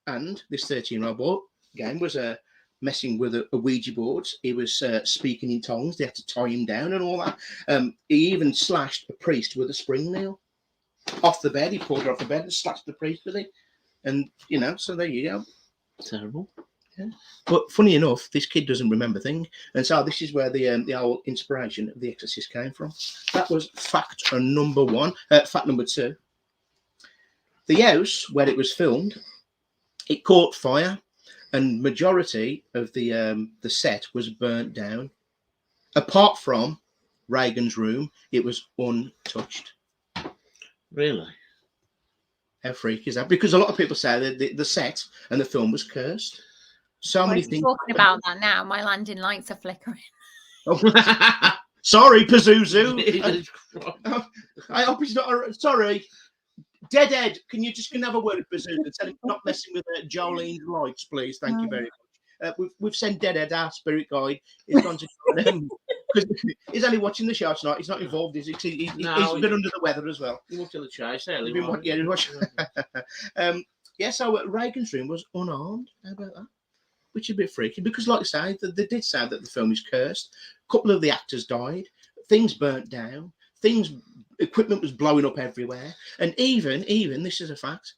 And this 13-year-old boy, again, was messing with a Ouija board. He was speaking in tongues. They had to tie him down and all that. He even slashed a priest with a spring nail off the bed. He pulled her off the bed and slashed the priest with it. And, so there you go. Terrible. Yeah. But funny enough, this kid doesn't remember things, and so this is where the whole inspiration of The Exorcist came from. That was fact number 1. Fact number 2: the house where it was filmed, it caught fire, and majority of the set was burnt down. Apart from Reagan's room, it was untouched. Really? How freaky is that? Because a lot of people say that the set and the film was cursed. So many things. Talking about that now, my landing lights are flickering. Oh, sorry, Pazuzu. I hope he's not. Sorry, Deadhead. Can you just have a word with Pazuzu and tell him not messing with Jolene's lights, please? Thank you very much. We've sent Deadhead, our spirit guide. He's gone to because he's only watching the show tonight. He's not involved, is he? He's been under the weather as well. He went to the chase early. He's watching. So Reagan's room was unarmed. How about that? Which is a bit freaky because, like I say, they did say that the film is cursed. A couple of the actors died. Things burnt down. Equipment was blowing up everywhere. And even this is a fact,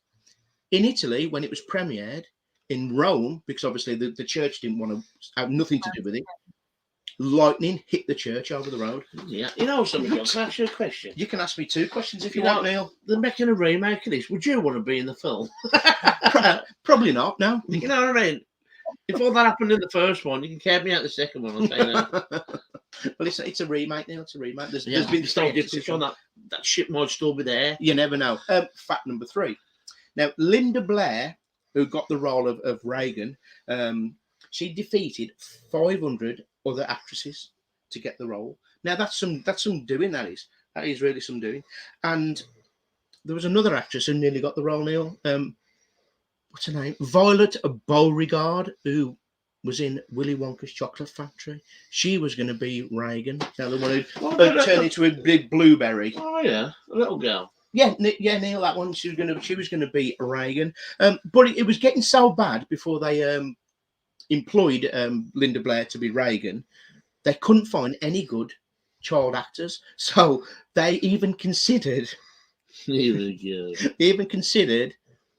in Italy, when it was premiered in Rome, because obviously the church didn't want to have nothing to do with it, lightning hit the church over the road. Yeah. You know something, John? Can I ask you a question? You can ask me 2 questions if you want, Neil. They're making a remake of this. Would you want to be in the film? Probably not, no. You know what I mean? If all that happened in the first one, you can carry me out the second one. I'll say that. Well, it's a remake, Neil. It's a remake. There's been no difference on that. That ship might still be there. You never know. Fact number 3. Now, Linda Blair, who got the role of Reagan, she defeated 500 other actresses to get the role. Now, that's some doing. That is really some doing. And there was another actress who nearly got the role, Neil. What's her name? Violet Beauregard, who was in Willy Wonka's Chocolate Factory. She was going to be Reagan. Now the one who turned into a big blueberry. Oh yeah, a little girl. Yeah, Neil, that one. She was going to be Reagan. But it was getting so bad before they employed Linda Blair to be Reagan. They couldn't find any good child actors, so they even considered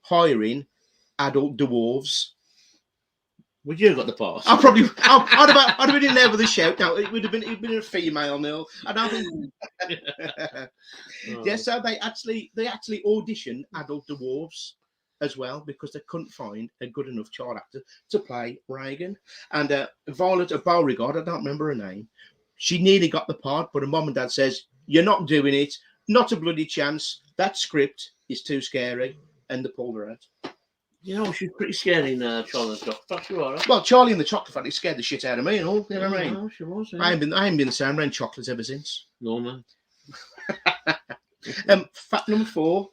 hiring adult dwarves. Would you have got the pass? I'd have been in there with a shout. No, it would have been a female, Neil. I don't think. Yeah, so they actually auditioned adult dwarves as well because they couldn't find a good enough child actor to play Reagan. And Violet Beauregard, I don't remember her name, she nearly got the part, but her mom and dad says, "You're not doing it. Not a bloody chance. That script is too scary," and they pulled her out. You know, she's pretty scary in Charlie and the Chocolate Factory, right? Well, Charlie and the Chocolate Factory scared the shit out of me and all. You know what I mean? No, she was. I ain't been the same around chocolates ever since. No, man. Fact number 4.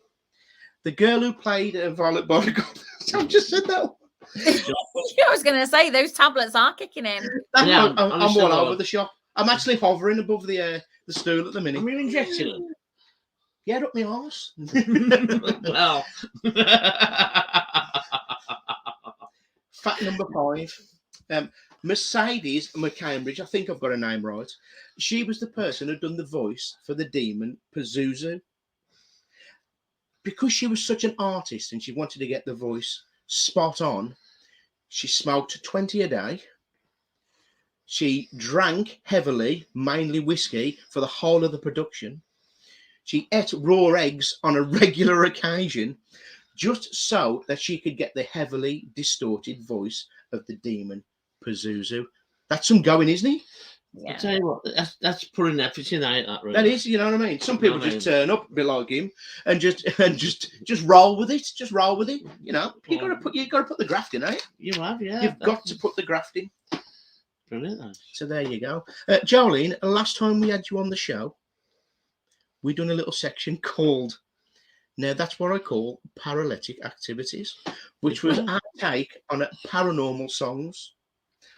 The girl who played Violet Beauregard. I've just said that. I was going to say, those tablets are kicking in. Yeah, I'm all over the shop. I'm actually hovering above the stool at the minute. Are you injecting it? Yeah, up my arse. Well. Fact number 5. Mercedes McCambridge, I think I've got her name right. She was the person who'd done the voice for the demon Pazuzu. Because she was such an artist and she wanted to get the voice spot on, she smoked 20 a day. She drank heavily, mainly whiskey, for the whole of the production. She ate raw eggs on a regular occasion, just so that she could get the heavily distorted voice of the demon Pazuzu. That's some going, isn't he? Yeah. I tell you what, that's putting effort in, ain't that? Really? That is, you know what I mean. Some people just turn up a bit like him and just roll with it. Just roll with it. You know, you got to put the graft in, eh? You have, yeah. You've got to put the graft in. Brilliant. So there you go, Jolene. Last time we had you on the show, we done a little section called. Now that's what I call paralytic activities, which was our take on paranormal songs.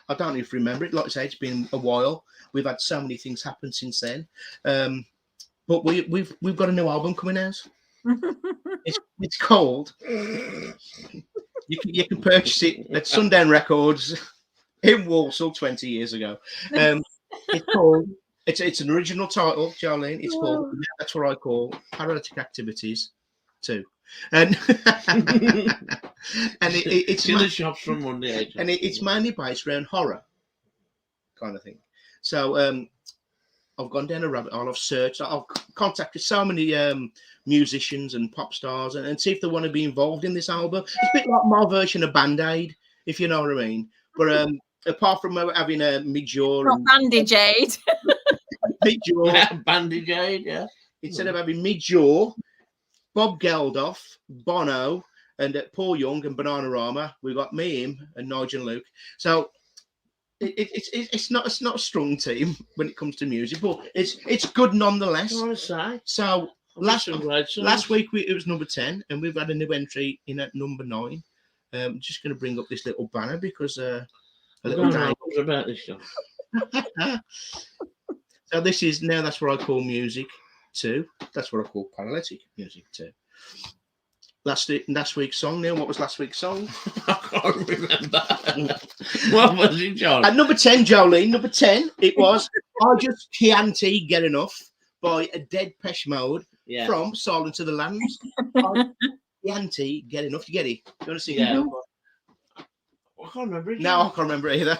I don't even remember it. Like I say, it's been a while. We've had so many things happen since then. But we've got a new album coming out. It's called. You can purchase it at Sundown Records in Walsall 20 years ago. It's called. It's an original title, Jolene. It's called. That's what I call paralytic activities 2. And it's in the shops from Monday, and it's mainly based around horror kind of thing. So I've gone down a rabbit hole. I've searched. I've contacted so many musicians and pop stars and see if they want to be involved in this album. It's a bit like my version of Band-Aid, if you know what I mean. But apart from having a Midjaw Not Bandage-Aid. Midjaw, Bandage-Aid, yeah. Instead of having Midjaw, Bob Geldof, Bono, and Paul Young and Bananarama, we've got me, him, and Nigel Luke. So it's not a strong team when it comes to music, but it's good nonetheless. So last week it was number 10, and we've had a new entry in at number 9. Just going to bring up this little banner because a little day about this show. So this is now. That's what I call music 2. That's what I call paralytic music 2. Last week's song, Neil. What was last week's song? I can't remember. What was it, John? At number 10, Jolene. Number 10, it was "I Just Can't Get Enough" by a Depeche Mode from Silence of the Lambs. I can't get enough. You get it? You want to see it? I can't remember it. No, I can't remember it either.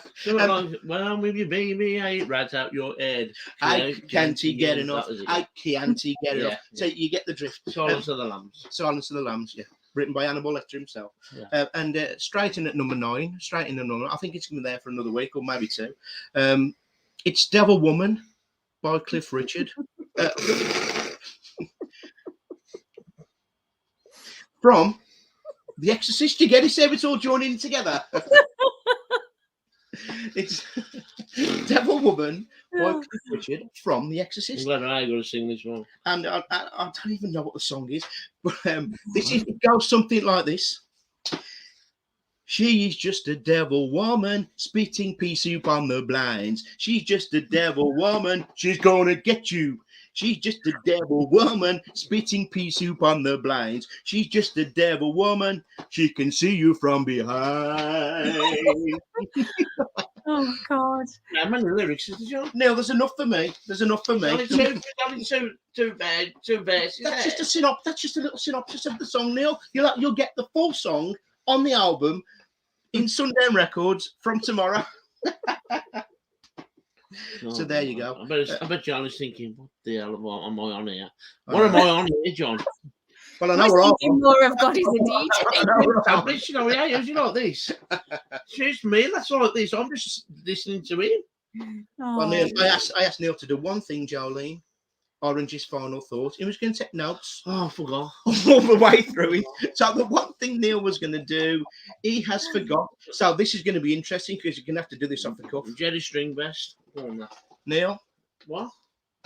When I'm with you, baby, I eat rats out your head. I can't get enough. I can't get enough. So you get the drift. Silence of the Lambs. Silence of the Lambs, yeah. Written by Hannibal Lecter himself. Yeah. And straight in at number 9. Straight in at number 9. I think it's going to be there for another week or maybe 2. It's Devil Woman by Cliff Richard. From The Exorcist. You get it? So it's all joining together. It's Devil Woman by Cliff Richard from The Exorcist. I'm glad I got to sing this one. And I don't even know what the song is, but it goes something like this. She's just a devil woman, spitting pea soup on the blinds. She's just a devil woman, she's gonna get you. She's just a devil woman, spitting pea soup on the blinds. She's just a devil woman, she can see you from behind. Oh, God. How many lyrics is there, John? Neil, there's enough for me. There's enough for me. Only two verses. That's just a synopsis. That's just a little synopsis of the song, Neil. You'll get the full song on the album in Sundown Records from tomorrow. So there you go. I bet John is thinking, what the hell am I on here? What am I on here, John? Well, I I know was we're all. thinking more of God is a I DJ. know we're all. Established, you know, yeah, you like this. It's just me, that's like this. I'm just listening to him. Well, Oh, Neil, I asked Neil to do one thing, Jolene. Orange's final thought. He was going to take notes Oh, I forgot. all the way through it. So the one thing Neil was going to do, he has forgot. So this is going to be interesting because you're going to have to do this off the cuff. Jerry string vest. Go on, Neil, what?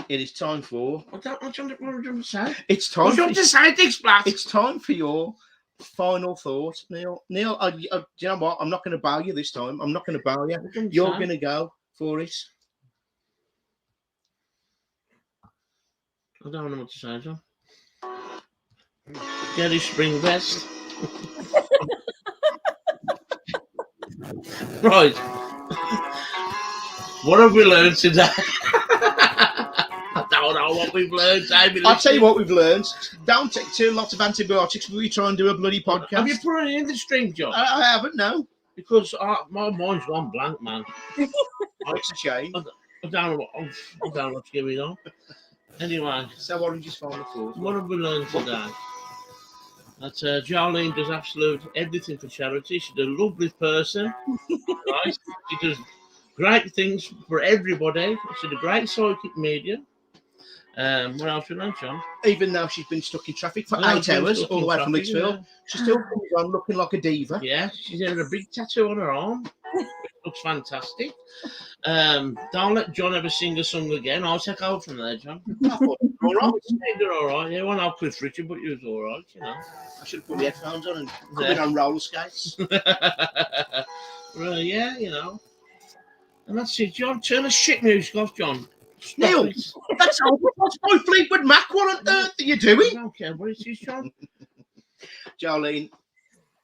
it is time for. What do you say? It's time. What do you want to say, Dick Splat? It's time for your final thought, Neil. Neil, do you know what? I'm not going to bow you this time. I'm not going to bow you. You're going to go for it. I don't know what to say, John. Jerry spring vest. Right. What have we learned today? I don't know what we've learned, David. I'll tell you what we've learned. Don't take too lots of antibiotics before you try and do a bloody podcast. Have you put it in the string, John? I haven't, no. Because my mind's gone blank, man. It's a shame. I don't know what's going on. Anyway, So Orange's final thought. what have we learned today? That Jolene does absolute everything for charity. She's a lovely person, right? She does great things for everybody. She's a great psychic medium. What else we learned, John? Even though she's been stuck in traffic for Yeah, 8 she's been hours, stuck all in the way from traffic, Lichfield, she still comes on looking like a diva. Yeah, she's had a big tattoo on her arm. Looks fantastic. Don't let John ever sing a song again. I'll take over from there, John. All right. You're all right. Yeah, well, not Cliff Richard, but you was all right, you know. I should have put the headphones on and come in on roller skates. Well, yeah, you know. And that's it, John. Turn the shit music off, John. Stop Neil, it. that's my Fleetwood Mac. What on earth are you I doing? don't care what it is, John. Jolene,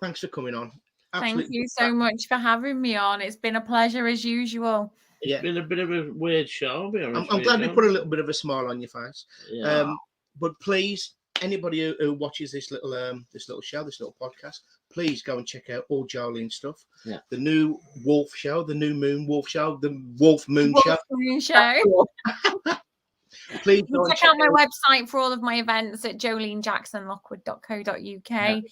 thanks for coming on. thank you so much for having me on. It's been a pleasure as usual. It's Yeah. been a bit of a weird show, I'll be honest I'm with glad you, we John. put a little bit of a smile on your face. Yeah. But please, anybody who watches this little show, this little podcast, please go and check out all Jolene's stuff. Yeah. The new Wolf Show, the new Moon Wolf Show, the Wolf Moon Wolf Show. Moon Show. Please go and Check out my website for all of my events at jolenejacksonlockwood.co.uk.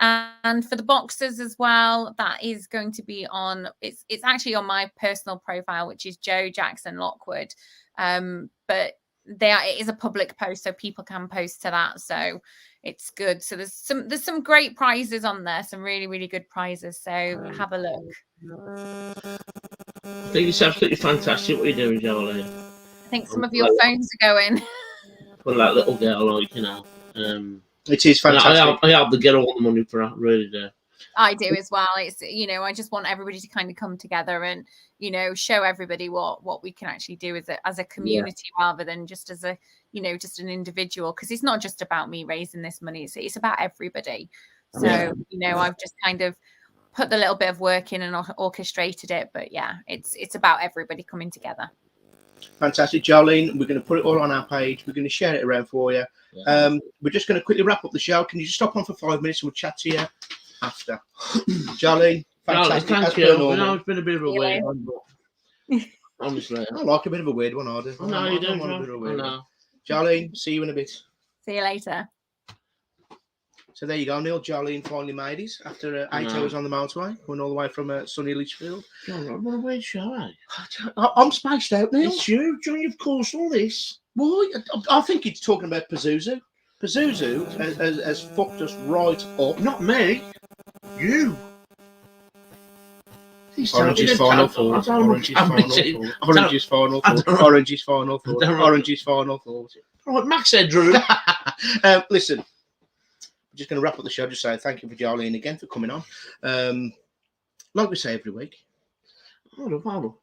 And for the boxers as well, that is going to be on. It's actually on my personal profile, which is Joe Jackson Lockwood. But it is a public post, so people can post to that. So it's good. So there's some great prizes on there, some really, really good prizes. So have a look. I think it's absolutely fantastic what you're doing, Jolene. I think some of your phones are going. For that little girl, like, you know. It is fantastic. I have to get all the money for that, really do. I do as well. It's, I just want everybody to kind of come together and, show everybody what we can actually do as a community rather than just as just an individual. Because it's not just about me raising this money. It's about everybody. So, I've just kind of put the little bit of work in and orchestrated it. But yeah, it's about everybody coming together. Fantastic, Jolene. We're going to put it all on our page. We're going to share it around for you. Yeah. We're just going to quickly wrap up the show. Can you just stop on for 5 minutes and we'll chat to you after? Jolene, fantastic. Thank you. It's been a bit of a weird one, but honestly. I like a bit of a weird one, I do. I know you do, want a bit of a weird John. one. Jolene, see you in a bit. See you later. So there you go, Neil. Jolene finally made it after 8 hours on the motorway, going all the way from sunny Lichfield. John, what a weird show, eh? I'm spaced out, Neil. It's you, John. You've caused all this. Boy, I think it's talking about Pazuzu. Pazuzu has fucked us right up. Not me. You. Orange's final thought. Orange's final thought. Orange's final thought. Orange's final thought. Orange's final thought. Right, Max said, Drew. Listen, I'm just going to wrap up the show. Just saying thank you for Jolene again for coming on. Like we say every week. Hold on.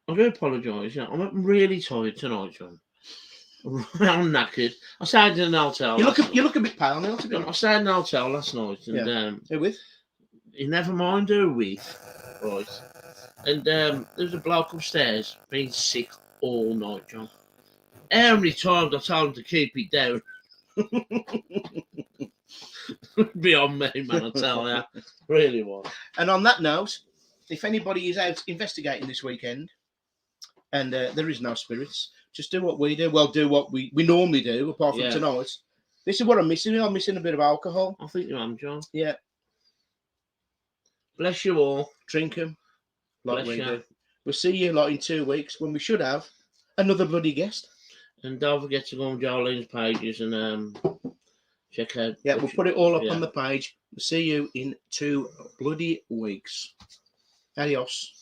I do apologise. I'm really tired tonight, John. I'm knackered. I stayed in an hotel. You look a bit pale, Neil. To be honest. I stayed in an hotel last night, and who with? You never mind who with, right? And there's a bloke upstairs been sick all night, John. How many times I told him to keep it down? Beyond me, man, I tell you. Really was. And on that note, if anybody is out investigating this weekend and there is no spirits, just do what we do. Well, do what we normally do, apart from tonight, This is what I'm missing. I'm missing a bit of alcohol. I think you am, John. Yeah, Bless you all. drink them like Bless we you. do. We'll see you lot in 2 weeks when we should have another bloody guest. And don't forget to go on Jolene's pages and check out. Yeah, we'll put it all up yeah. on the page. We'll see you in 2 bloody weeks. Adios.